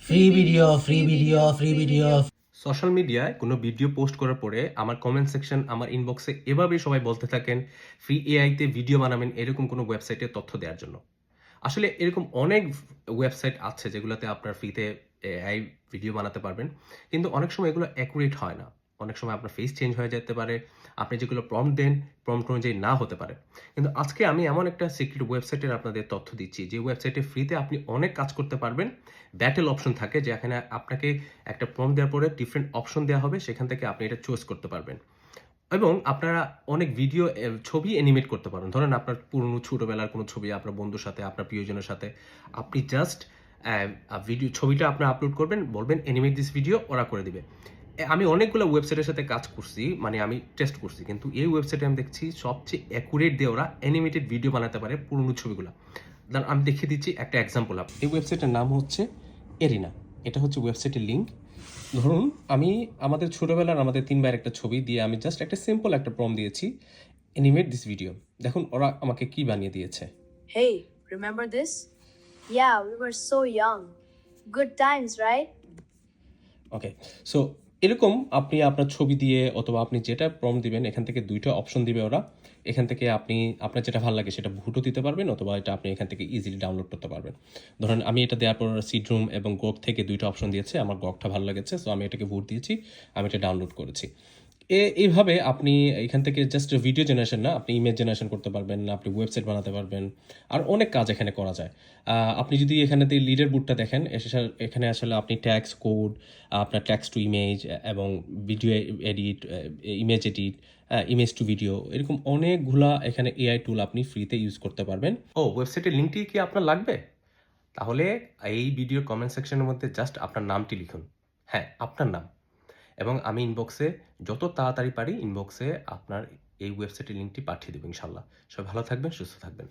free video. Social মিডিয়ায় কোনো video post করার পরে আমার কমেন্ট সেকশন, আমার ইনবক্সে এভাবেই সবাই বলতে থাকেন ফ্রি এআইতে ভিডিও বানাবেন এরকম কোনো ওয়েবসাইটে তথ্য দেওয়ার জন্য। আসলে এরকম অনেক ওয়েবসাইট আছে যেগুলোতে আপনার ফ্রিতে এআই ভিডিও বানাতে পারবেন, কিন্তু অনেক সময় এগুলো অ্যাকুরেট হয় না। অনেক সময় আপনার ফেস চেঞ্জ হয়ে যেতে পারে, আপনি যেগুলো প্রম্পট দেন প্রম্পট অনুযায়ী না হতে পারে। কিন্তু আজকে আমি এমন একটা সিক্রেট ওয়েবসাইটের আপনাদের তথ্য দিচ্ছি যে ওয়েবসাইটে ফ্রিতে আপনি অনেক কাজ করতে পারবেন। ব্যাটেল অপশন থাকে যে এখানে আপনাকে একটা প্রম্পট দেওয়ার পরে ডিফারেন্ট অপশন দেওয়া হবে, সেখান থেকে আপনি এটা চুজ করতে পারবেন এবং আপনারা অনেক ভিডিও ছবি অ্যানিমেট করতে পারেন। ধরেন আপনার পুরনো ছোটবেলার কোনো ছবি আপনার বন্ধুর সাথে, আপনার প্রিয়জনের সাথে আপনি জাস্ট ভিডিও ছবিটা আপনার আপলোড করবেন, বলবেন অ্যানিমেট দিস ভিডিও, ওরা করে দিবে। আমি অনেকগুলো ওয়েবসাইটের সাথে কাজ করছি, মানে আমি টেস্ট করছি, কিন্তু এই ওয়েবসাইটে আমি দেখছি সবচেয়ে অ্যাকুরেট দিয়ে ওরা অ্যানিমেটেড ভিডিও বানাতে পারে পুরনো ছবিগুলো। আমি দেখিয়ে দিচ্ছি একটা এক্সাম্পল। এই ওয়েবসাইটের নাম হচ্ছে এরিনা। এটা হচ্ছে ওয়েবসাইটের লিঙ্ক। ধরুন আমি আমাদের ছোটবেলার আমাদের ৩ ভাইয়ের একটা ছবি দিয়ে আমি জাস্ট একটা সিম্পল একটা প্রম্পট দিয়েছি, অ্যানিমেট দিস ভিডিও। দেখুন ওরা আমাকে কি বানিয়ে দিয়েছে। Hey, remember this? Yeah, we were so young. Good times, right? Okay, so এরকম আপনি আপনার ছবি দিয়ে অথবা আপনি যেটা প্রম্পট দিবেন এখান থেকে ২টা অপশন দিবে ওরা। এখান থেকে আপনি আপনার যেটা ভালো লাগে সেটা ভোটও দিতে পারবেন, অথবা এটা আপনি এখান থেকে ইজিলি ডাউনলোড করতে পারবেন। ধরেন আমি এটা দেওয়ার পর সিডরুম এবং গক থেকে ২টা অপশন দিয়েছে, আমার গকটা ভালো লেগেছে, সো আমি এটাকে ভোট দিয়েছি, আমি এটা ডাউনলোড করেছি। এইভাবে আপনি এখান থেকে জাস্ট ভিডিও জেনারেশন না, আপনি ইমেজ জেনারেশন করতে পারবেন, আপনি ওয়েবসাইট বানাতে পারবেন, আর অনেক কাজ এখানে করা যায়। আপনি যদি এখানেতে লিডার বোর্ডটা দেখেন, এখানে আসলে আপনি ট্যাক্স কোড, আপনার ট্যাক্স টু ইমেজ এবং video edit, image edit, image to video, এরকম অনেকগুলা এখানে এআই টুল আপনি ফ্রিতে ইউজ করতে পারবেন। ও, ওয়েবসাইটের লিঙ্কটি কি আপনার লাগবে? তাহলে এই ভিডিওর কমেন্ট সেকশনের মধ্যে জাস্ট আপনার নামটি লিখুন। হ্যাঁ, আপনার নাম। এবং আমি ইনবক্সে যত তাড়াতাড়ি পারি ইনবক্সে আপনার এই ওয়েবসাইটের লিঙ্কটি পাঠিয়ে দেবো ইনশাল্লাহ। সবাই ভালো থাকবেন, সুস্থ থাকবেন।